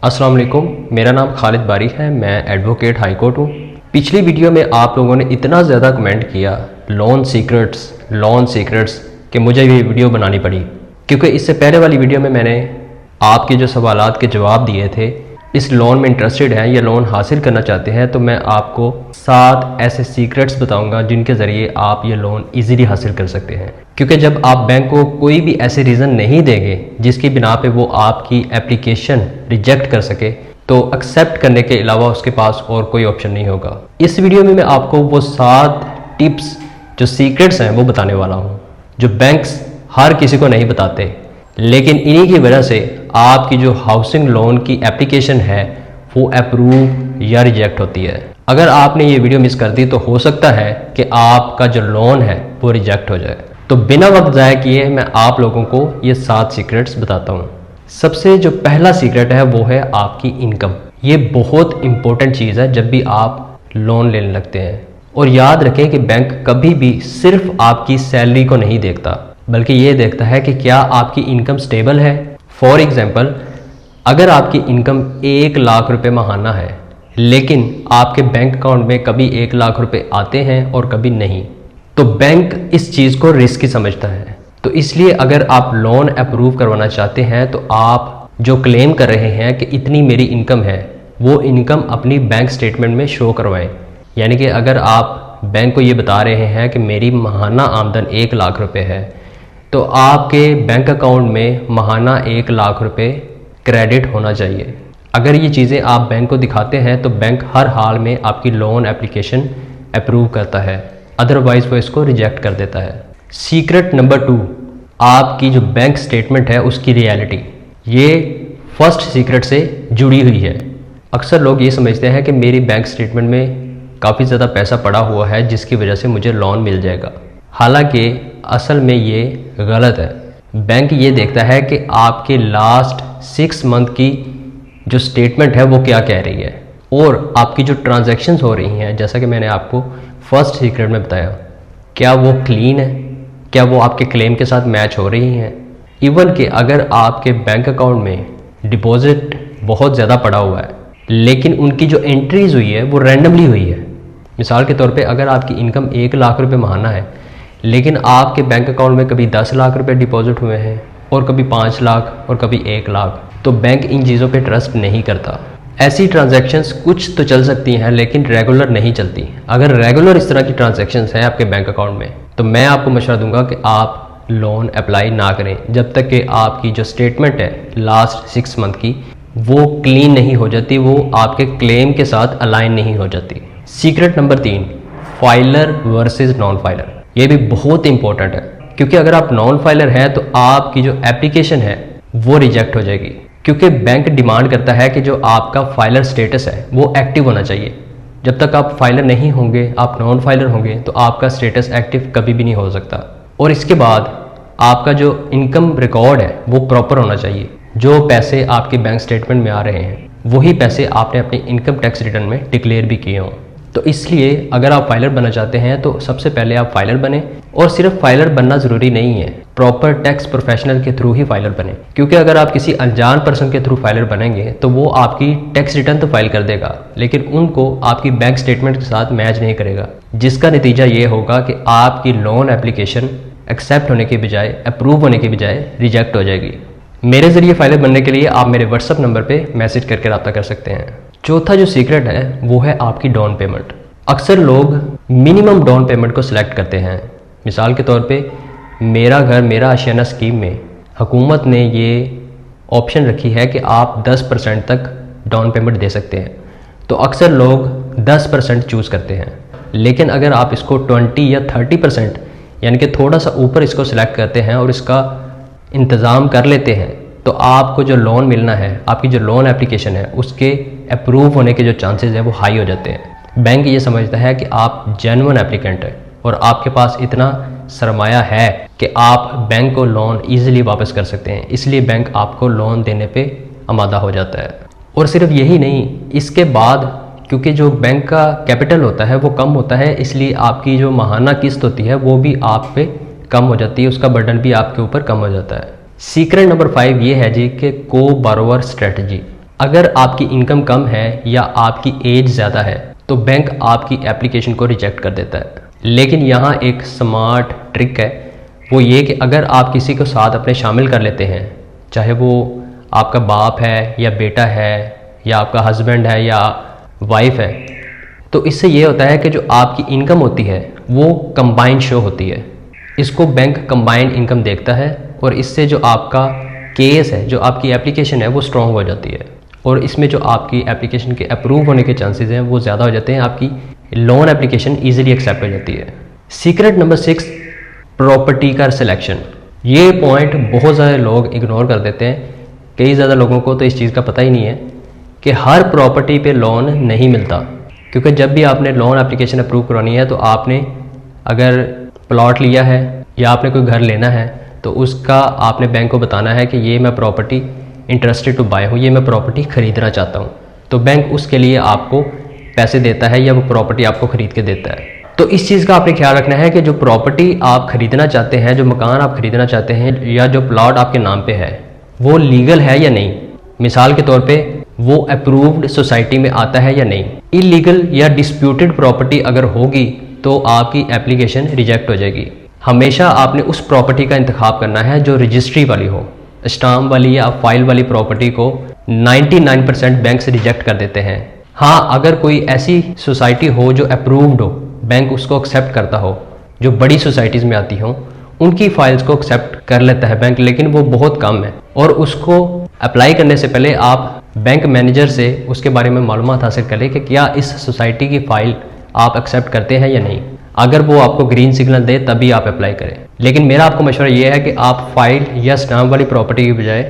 अस्सलाम वालेकुम, मेरा नाम खालिद बारी है। मैं एडवोकेट हाई कोर्ट हूँ। पिछली वीडियो में आप लोगों ने इतना ज़्यादा कमेंट किया लोन सीक्रेट्स कि मुझे ये वीडियो बनानी पड़ी, क्योंकि इससे पहले वाली वीडियो में मैंने आपके जो सवालात के जवाब दिए थे। इस लोन में इंटरेस्टेड हैं या लोन हासिल करना चाहते हैं तो मैं आपको 7 ऐसे सीक्रेट्स बताऊंगा जिनके ज़रिए आप ये लोन इजीली हासिल कर सकते हैं। क्योंकि जब आप बैंक को कोई भी ऐसे रीज़न नहीं देंगे जिसकी बिना पे वो आपकी एप्लीकेशन रिजेक्ट कर सके, तो एक्सेप्ट करने के अलावा उसके पास और कोई ऑप्शन नहीं होगा। इस वीडियो में मैं आपको वो 7 टिप्स जो सीक्रेट्स हैं वो बताने वाला हूँ, जो बैंक्स हर किसी को नहीं बताते, लेकिन इन्हीं की वजह से आपकी जो हाउसिंग लोन की एप्लीकेशन है वो अप्रूव या रिजेक्ट होती है। अगर आपने ये वीडियो मिस कर दी तो हो सकता है कि आपका जो लोन है वो रिजेक्ट हो जाए। तो बिना वक्त ज़ाया किए मैं आप लोगों को ये 7 सीक्रेट्स बताता हूँ। सबसे जो पहला सीक्रेट है वो है आपकी इनकम। ये बहुत इंपॉर्टेंट चीज़ है जब भी आप लोन लेने लगते हैं। और याद रखें कि बैंक कभी भी सिर्फ आपकी सैलरी को नहीं देखता, बल्कि ये देखता है कि क्या आपकी इनकम स्टेबल है। फॉर एग्जांपल, अगर आपकी इनकम 1 लाख रुपए माहाना है लेकिन आपके बैंक अकाउंट में कभी 1 लाख रुपए आते हैं और कभी नहीं, तो बैंक इस चीज़ को रिस्की समझता है। तो इसलिए अगर आप लोन अप्रूव करवाना चाहते हैं तो आप जो क्लेम कर रहे हैं कि इतनी मेरी इनकम है, वो इनकम अपनी बैंक स्टेटमेंट में शो करवाएं। यानी कि अगर आप बैंक को ये बता रहे हैं कि मेरी माहाना आमदन 1 लाख रुपए है, तो आपके बैंक अकाउंट में माहाना 1 लाख रुपए क्रेडिट होना चाहिए। अगर ये चीज़ें आप बैंक को दिखाते हैं तो बैंक हर हाल में आपकी लोन एप्लीकेशन अप्रूव करता है, अदरवाइज़ वो इसको रिजेक्ट कर देता है। सीक्रेट नंबर 2, आपकी जो बैंक स्टेटमेंट है उसकी रियलिटी। ये फर्स्ट सीक्रेट से जुड़ी हुई है। अक्सर लोग ये समझते हैं कि मेरी बैंक स्टेटमेंट में काफ़ी ज़्यादा पैसा पड़ा हुआ है जिसकी वजह से मुझे लोन मिल जाएगा। हालांकि असल में ये गलत है। बैंक ये देखता है कि आपके लास्ट 6 मंथ की जो स्टेटमेंट है वो क्या कह रही है, और आपकी जो ट्रांजैक्शंस हो रही हैं, जैसा कि मैंने आपको फर्स्ट सीक्रेट में बताया, क्या वो क्लीन है, क्या वो आपके क्लेम के साथ मैच हो रही हैं। इवन कि अगर आपके बैंक अकाउंट में डिपॉजिट बहुत ज़्यादा पड़ा हुआ है लेकिन उनकी जो एंट्रीज हुई है वो रैंडमली हुई है। मिसाल के तौर पे अगर आपकी इनकम 1 लाख रुपए माहाना है लेकिन आपके बैंक अकाउंट में कभी 10 लाख रुपए डिपॉजिट हुए हैं और कभी 5 लाख और कभी 1 लाख, तो बैंक इन चीज़ों पे ट्रस्ट नहीं करता। ऐसी ट्रांजैक्शंस कुछ तो चल सकती हैं लेकिन रेगुलर नहीं चलती। अगर रेगुलर इस तरह की ट्रांजैक्शंस हैं आपके बैंक अकाउंट में, तो मैं आपको मशवरा दूंगा कि आप लोन अप्लाई ना करें जब तक कि आपकी जो स्टेटमेंट है लास्ट 6 मंथ की वो क्लीन नहीं हो जाती, वो आपके क्लेम के साथ अलाइन नहीं हो जाती। Secret number 3, filer versus non filer. ये भी बहुत इंपॉर्टेंट है, क्योंकि अगर आप नॉन फाइलर हैं तो आपकी जो एप्लीकेशन है वो रिजेक्ट हो जाएगी, क्योंकि बैंक डिमांड करता है कि जो आपका फाइलर स्टेटस है वो एक्टिव होना चाहिए। जब तक आप फाइलर नहीं होंगे, आप नॉन फाइलर होंगे, तो आपका स्टेटस एक्टिव कभी भी नहीं हो सकता। और इसके बाद आपका जो इनकम रिकॉर्ड है वो प्रॉपर होना चाहिए। जो पैसे आपके बैंक स्टेटमेंट में आ रहे हैं वही पैसे आपने अपने इनकम टैक्स रिटर्न में डिक्लेयर भी किए हों। तो इसलिए अगर आप फाइलर बनना चाहते हैं तो सबसे पहले आप फाइलर बने, और सिर्फ फाइलर बनना ज़रूरी नहीं है, प्रॉपर टैक्स प्रोफेशनल के थ्रू ही फाइलर बने। क्योंकि अगर आप किसी अनजान पर्सन के थ्रू फाइलर बनेंगे तो वो आपकी टैक्स रिटर्न तो फाइल कर देगा लेकिन उनको आपकी बैंक स्टेटमेंट के साथ मैच नहीं करेगा, जिसका नतीजा ये होगा कि आपकी लोन एप्लीकेशन एक्सेप्ट होने के बजाय, अप्रूव होने के बजाय रिजेक्ट हो जाएगी। मेरे ज़रिए फाइलर बनने के लिए आप मेरे व्हाट्सअप नंबर पर मैसेज करके रब्ता कर सकते हैं। चौथा जो सीक्रेट है वो है आपकी डाउन पेमेंट। अक्सर लोग मिनिमम डाउन पेमेंट को सिलेक्ट करते हैं। मिसाल के तौर पे मेरा घर मेरा आशियाना स्कीम में हुकूमत ने ये ऑप्शन रखी है कि आप 10% तक डाउन पेमेंट दे सकते हैं, तो अक्सर लोग 10% चूज़ करते हैं। लेकिन अगर आप इसको 20 या 30% यानी कि थोड़ा सा ऊपर इसको सिलेक्ट करते हैं और इसका इंतज़ाम कर लेते हैं, तो आपको जो लोन मिलना है, आपकी जो लोन एप्लीकेशन है उसके अप्रूव होने के जो चांसेस हैं वो हाई हो जाते हैं। बैंक ये समझता है कि आप जेन्युइन एप्लीकेंट है और आपके पास इतना सरमाया है कि आप बैंक को लोन ईजिली वापस कर सकते हैं, इसलिए बैंक आपको लोन देने पे आमादा हो जाता है। और सिर्फ यही नहीं, इसके बाद क्योंकि जो बैंक का कैपिटल होता है वो कम होता है, इसलिए आपकी जो माहाना किस्त होती है वो भी आप पे कम हो जाती है, उसका बर्डन भी आपके ऊपर कम हो जाता है। सीक्रेट नंबर 5 ये है जी कि को बारोवर स्ट्रेटजी। अगर आपकी इनकम कम है या आपकी एज ज़्यादा है तो बैंक आपकी एप्लीकेशन को रिजेक्ट कर देता है। लेकिन यहाँ एक स्मार्ट ट्रिक है, वो ये कि अगर आप किसी को साथ अपने शामिल कर लेते हैं, चाहे वो आपका बाप है या बेटा है या आपका हस्बैंड है या वाइफ है, तो इससे ये होता है कि जो आपकी इनकम होती है वो कंबाइन शो होती है। इसको बैंक कंबाइन इनकम देखता है और इससे जो आपका केस है, जो आपकी एप्लीकेशन है वो स्ट्रॉन्ग हो जाती है और इसमें जो आपकी एप्लीकेशन के अप्रूव होने के चांसेस हैं वो ज़्यादा हो जाते हैं, आपकी लोन एप्लीकेशन ईजिली एक्सेप्ट हो जाती है। सीक्रेट नंबर 6, प्रॉपर्टी का सिलेक्शन। ये पॉइंट बहुत ज़्यादा लोग इग्नोर कर देते हैं। कई ज़्यादा लोगों को तो इस चीज़ का पता ही नहीं है कि हर प्रॉपर्टी पे लोन नहीं मिलता, क्योंकि जब भी आपने लोन एप्लीकेशन अप्रूव करवानी है तो आपने अगर प्लॉट लिया है या आपने कोई घर लेना है तो उसका आपने बैंक को बताना है कि ये मैं प्रॉपर्टी इंटरेस्टेड टू बाय हूँ, ये मैं प्रॉपर्टी ख़रीदना चाहता हूँ। तो बैंक उसके लिए आपको पैसे देता है या वो प्रॉपर्टी आपको ख़रीद के देता है। तो इस चीज़ का आपने ख्याल रखना है कि जो प्रॉपर्टी आप ख़रीदना चाहते हैं, जो मकान आप ख़रीदना चाहते हैं या जो प्लॉट आपके नाम पे है वो लीगल है या नहीं। मिसाल के तौर पे वो अप्रूव्ड सोसाइटी में आता है या नहीं। इलीगल या डिस्प्यूटेड प्रॉपर्टी अगर होगी तो आपकी एप्लीकेशन रिजेक्ट हो जाएगी। हमेशा आपने उस प्रॉपर्टी का इंतखाब करना है जो रजिस्ट्री वाली हो। स्टाम्प वाली या फाइल वाली प्रॉपर्टी को 99% बैंक से रिजेक्ट कर देते हैं। हाँ, अगर कोई ऐसी सोसाइटी हो जो अप्रूव्ड हो, बैंक उसको एक्सेप्ट करता हो, जो बड़ी सोसाइटीज़ में आती हो, उनकी फाइल्स को एक्सेप्ट कर लेता है बैंक, लेकिन वो बहुत कम है। और उसको अप्लाई करने से पहले आप बैंक मैनेजर से उसके बारे में मालूमात हासिल करें कि क्या इस सोसाइटी की फ़ाइल आप एक्सेप्ट करते हैं या नहीं। अगर वो आपको ग्रीन सिग्नल दे तभी आप अप्लाई करें। लेकिन मेरा आपको मशवरा ये है कि आप फाइल या स्टाम्प वाली प्रॉपर्टी की बजाय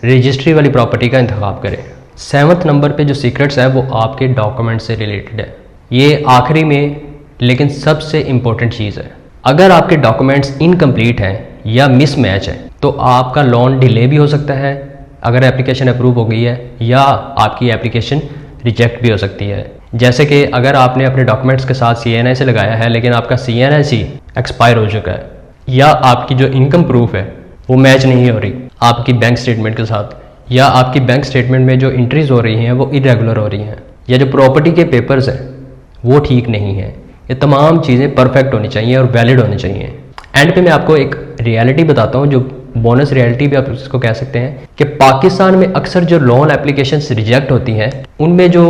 रजिस्ट्री वाली प्रॉपर्टी का इंतखाब करें। 7th नंबर पे जो सीक्रेट्स है वो आपके डॉक्यूमेंट से रिलेटेड है। ये आखिरी में लेकिन सबसे इम्पोर्टेंट चीज़ है। अगर आपके डॉक्यूमेंट्स इनकम्प्लीट हैं या मिसमैच है तो आपका लोन डिले भी हो सकता है अगर एप्लीकेशन अप्रूव हो गई है, या आपकी एप्लीकेशन रिजेक्ट भी हो सकती है। जैसे कि अगर आपने अपने डॉक्यूमेंट्स के साथ CNI से लगाया है लेकिन आपका CNI एक्सपायर हो चुका है, या आपकी जो इनकम प्रूफ है वो मैच नहीं हो रही आपकी बैंक स्टेटमेंट के साथ, या आपकी बैंक स्टेटमेंट में जो एंट्रीज हो रही हैं वो इरेगुलर हो रही हैं, या जो प्रॉपर्टी के पेपर्स हैं वो ठीक नहीं है। ये तमाम चीज़ें परफेक्ट होनी चाहिए और वैलिड होनी चाहिए। एंड पे मैं आपको एक रियलिटी बताता हूँ, जो बोनस रियलिटी भी आप इसको कह सकते हैं, कि पाकिस्तान में अक्सर जो लोन एप्लीकेशंस रिजेक्ट होती हैं उनमें जो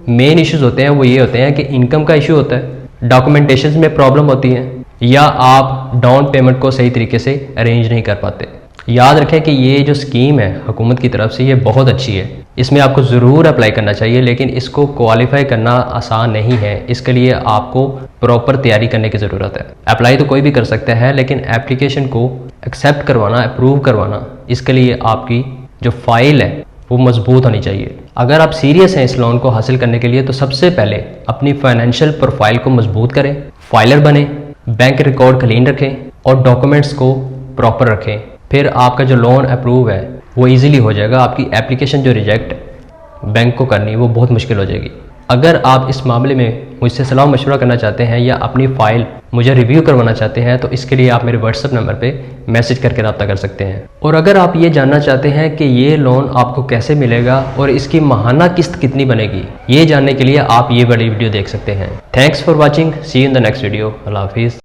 मेन इश्यूज होते हैं वो ये होते हैं कि इनकम का इशू होता है, डॉक्यूमेंटेशन में प्रॉब्लम होती है, या आप डाउन पेमेंट को सही तरीके से अरेंज नहीं कर पाते। याद रखें कि ये जो स्कीम है हुकूमत की तरफ से ये बहुत अच्छी है, इसमें आपको ज़रूर अप्लाई करना चाहिए, लेकिन इसको क्वालिफाई करना आसान नहीं है। इसके लिए आपको प्रॉपर तैयारी करने की ज़रूरत है। अप्लाई तो कोई भी कर सकता है, लेकिन एप्लीकेशन को एक्सेप्ट करवाना, अप्रूव करवाना, इसके लिए आपकी जो फाइल है वो मजबूत होनी चाहिए। अगर आप सीरियस हैं इस लोन को हासिल करने के लिए तो सबसे पहले अपनी फाइनेंशियल प्रोफाइल को मजबूत करें, फाइलर बने, बैंक रिकॉर्ड क्लीन रखें और डॉक्यूमेंट्स को प्रॉपर रखें। फिर आपका जो लोन अप्रूव है वो इजीली हो जाएगा। आपकी एप्लीकेशन जो रिजेक्ट बैंक को करनी वो बहुत मुश्किल हो जाएगी। अगर आप इस मामले में मुझसे सलाह मशवरा करना चाहते हैं या अपनी फ़ाइल मुझे रिव्यू करवाना चाहते हैं तो इसके लिए आप मेरे व्हाट्सएप नंबर पे मैसेज करके रब्ता कर सकते हैं। और अगर आप ये जानना चाहते हैं कि ये लोन आपको कैसे मिलेगा और इसकी माहाना किस्त कितनी बनेगी, ये जानने के लिए आप ये वाली वीडियो देख सकते हैं। Thanks for watching, see you in the next video. अल्लाह हाफिज़।